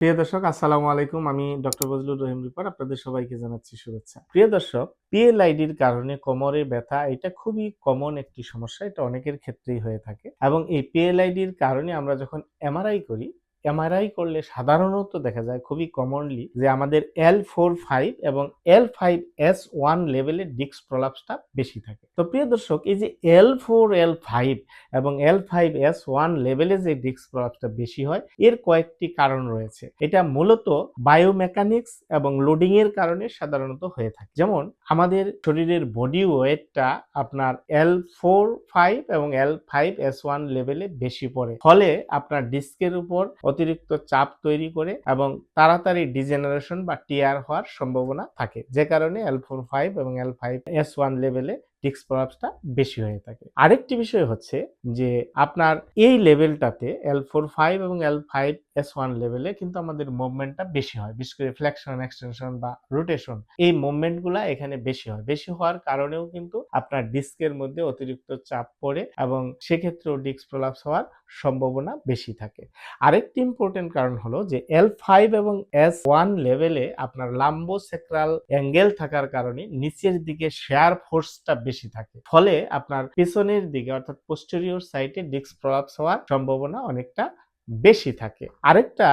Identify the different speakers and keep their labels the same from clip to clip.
Speaker 1: প্রিয় দর্শক, আসসালামু আলাইকুম। আমি ডক্টর বজলুর রহিম রিপার আপনাদের সবাইকে জানাচ্ছি শুভেচ্ছা। প্রিয় দর্শক, পিএলআইডির কারণে কোমরে ব্যথা এটা খুবই কমন একটি সমস্যা। এটা অনেকের ক্ষেত্রেই হয়ে থাকে এবং এই পিএলআইডির কারণে আমরা যখন এমআরআই করি, এমআরআই করলে সাধারণত দেখা যায় খুবই কমনলি যে আমাদের L4-5 এবং L5S1 লেভেলের ডিস্ক প্রলাপসটা বেশি থাকে। তো প্রিয় দর্শক, এই যে L4, L5 এবং L5S1 লেভেলে যে ডিস্ক প্রলাপসটা বেশি হয় এর কয়েকটি কারণ রয়েছে। এটা মূলত বায়োমেকানিক্স এবং লোডিং এর কারণে সাধারণত হয়ে থাকে। যেমন আমাদের শরীরের বডি ওয়েটটা আপনার L4-5 এবং L5S1 লেভেলে বেশি পড়ে, ফলে আপনার ডিস্কের উপর অতিরিক্ত চাপ তৈরি করে এবং তাড়াতাড়ি ডিজেনারেশন বা টিয়ার হওয়ার সম্ভাবনা থাকে, যে কারণে L4-5 এবং L5S1 লেভেলে ডিস্ক প্রলাপসটা বেশি হয়ে থাকে। আরেকটি বিষয় হচ্ছে যে আপনার এই লেভেলটাতে L4-5 এবং L5S1 লেভেলে কিন্তু আমাদের মুভমেন্টটা বেশি হয়, বিশেষ করে ফ্লেকশন, এক্সটেনশন বা রোটেশন। এই মুভমেন্টগুলা এখানে বেশি হয়। বেশি হওয়ার কারণেও কিন্তু আপনার ডিস্কের মধ্যে অতিরিক্ত চাপ পড়ে এবং সেক্ষেত্রেও ডিস্ক প্রলাপস হওয়ার সম্ভাবনা বেশি থাকে। আরেকটি ইম্পর্টেন্ট কারণ হলো যে L5 এবং S1 লেভেলে আপনার লাম্বোসেক্রাল অ্যাঙ্গেল থাকার কারণে নিচের দিকে শেয়ার ফোর্সটা বেশি থাকে, ফলে আপনার পেছনের দিকে অর্থাৎ পোস্টেরিয়র সাইডে ডিস্ক প্রলাপস হওয়ার সম্ভাবনা অনেকটা বেশি থাকে। আরেকটা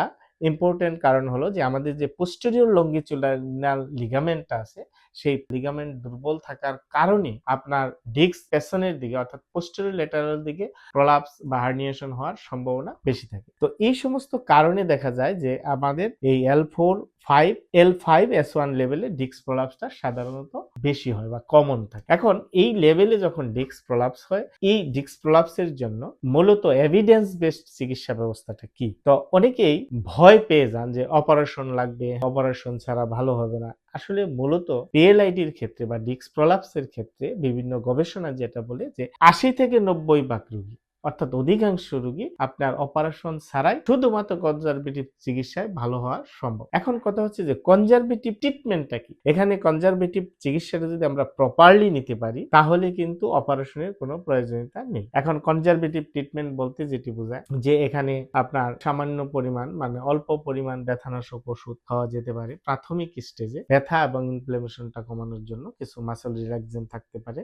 Speaker 1: ইম্পর্টেন্ট কারণ হলো যে আমাদের যে পোস্টেরিয়র লঙ্গিচুডাইনাল লিগামেন্টটা আছে, সেই লিগামেন্ট দুর্বল থাকার কারণে আপনার ডিস্ক পেছনের দিকে অর্থাৎ পোস্টেরিয়র ল্যাটারাল দিকে প্রলাপস বা হার্নিয়েশন হওয়ার সম্ভাবনা বেশি থাকে। তো এই সমস্ত কারণে দেখা যায় যে আমাদের এই L4-5 L5S1 লেভেলে ডিস্ক প্রলাপসটা সাধারণত বেশি হয় বা কমন থাকে। এখন এই লেভেলে যখন ডিস্ক প্রলাপস হয়, এই ডিস্ক প্রলাপসের জন্য মূলত এভিডেন্স বেসড চিকিৎসা ব্যবস্থাটা কি? তো অনেকেই ভয় পেয়ে যান যে অপারেশন লাগবে, অপারেশন ছাড়া ভালো হবে না। আসলে মূলত পিএলআইডির ক্ষেত্রে বা ডিস্ক প্রলাপসের ক্ষেত্রে বিভিন্ন গবেষণা যেটা বলে যে ৮০ থেকে ৯০% রোগী অর্থাৎ অধিকাংশ রোগী আপনার অপারেশন ছাড়াই শুধুমাত্র কনজারভেটিভ চিকিৎসায় ভালো হওয়া সম্ভব। এখন কথা হচ্ছে যে কনজারভেটিভ ট্রিটমেন্টটা কি? এখানে কনজারভেটিভ চিকিৎসাটা যদি আমরা প্রপারলি নিতে পারি তাহলে কিন্তু অপারেশনের কোনো প্রয়োজনীয়তা নেই। এখন কনজারভেটিভ ট্রিটমেন্ট বলতে যেটি বোঝায় যে এখানে আপনার সামান্য পরিমাণ মানে অল্প পরিমাণ ব্যথানাশক ওষুধ খাওয়া যেতে পারে প্রাথমিক স্টেজে ব্যথা এবং ইনফ্লামেশনটা কমানোর জন্য। কিছু মাসল রিল্যাক্সেন্ট থাকতে পারে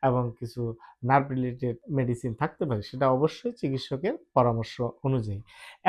Speaker 1: এবং কিছু নার্ভ রিলেটেড মেডিসিন থাকতে পারে, সেটা অবশ্যই চিকিৎসকের পরামর্শ অনুযায়ী।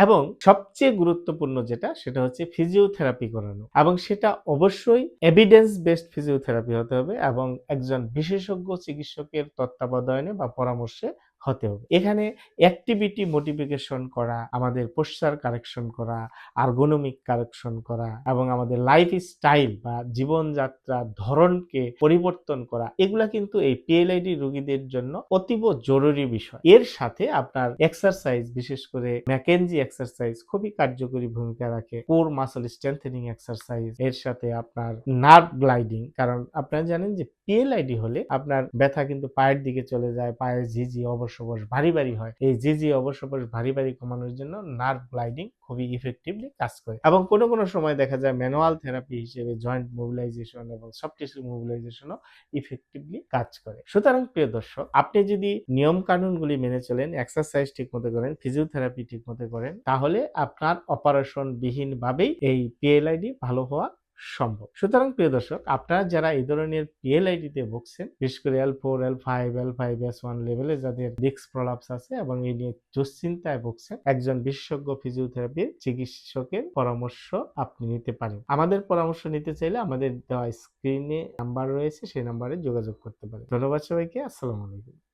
Speaker 1: এবং সবচেয়ে গুরুত্বপূর্ণ যেটা সেটা হচ্ছে ফিজিওথেরাপি করানো, এবং সেটা অবশ্যই এভিডেন্স বেসড ফিজিওথেরাপি হতে হবে এবং একজন বিশেষজ্ঞ চিকিৎসকের তত্ত্বাবধানে বা পরামর্শে হতে হবে। এখানে অ্যাক্টিভিটি মোটিফিকেশন করা, আমাদের পোশ্চার কারেকশন করা, আর্গোনমিক কারেকশন করা এবং আমাদের লাইফ স্টাইল বা জীবনযাত্রার ধরনকে পরিবর্তন করা, এগুলা কিন্তু এই পিএলআইডি রোগীদের জন্য অতীব জরুরি বিষয়। এর সাথে আপনার এক্সারসাইজ, বিশেষ করে ম্যাকেনজি এক্সারসাইজ খুবই কার্যকরী ভূমিকা রাখে। কোর মাসল স্ট্রেংথেনিং এক্সারসাইজ, এর সাথে আপনার নার্ভ গ্লাইডিং, কারণ আপনারা জানেন যে পিএলআইডি হলে আপনার ব্যথা কিন্তু পায়ের দিকে চলে যায়, পায়ে ঝিঝি অবশ ভারী ভারী হয়। এই ঝিঝি অবশ ভারী ভারী কমানোর জন্য নার্ভ গ্লাইডিং খুবই ইফেক্টিভলি কাজ করে। এবং কোনো কোনো সময় দেখা যায় ম্যানুয়াল থেরাপি হিসেবে জয়েন্ট মোবিলাইজেশন এবং সফট টিস্যু মোবিলাইজেশনও ইফেক্টিভলি কাজ করে। সুতরাং প্রিয় দর্শক, আপনি যদি নিয়ম কানুনগুলি মেনে চলেন, এক্সারসাইজ ঠিক মতো করেন, ফিজিওথেরাপি ঠিক মতো করেন, তাহলে আপনার অপারেশন বিহীন ভাবেই এই পিএলআইডি ভালো হওয়া সম্ভব। সুতরাং প্রিয় দর্শক, আপনারা যারা এই ধরনের পিএলআইডি তে ভুগছেন, বিশেষ করে L4, L5, L5S1 লেভেলে যাদের ডিস্ক প্রলাপস আছে এবং এই নিয়ে দুশ্চিন্তায় ভুগছেন, একজন বিশেষজ্ঞ ফিজিওথেরাপির চিকিৎসকের পরামর্শ আপনি নিতে পারেন। আমাদের পরামর্শ নিতে চাইলে আমাদের দেওয়া স্ক্রিনে নাম্বার রয়েছে, সেই নাম্বারে যোগাযোগ করতে পারেন। ধন্যবাদ সবাইকে। আসসালামু আলাইকুম।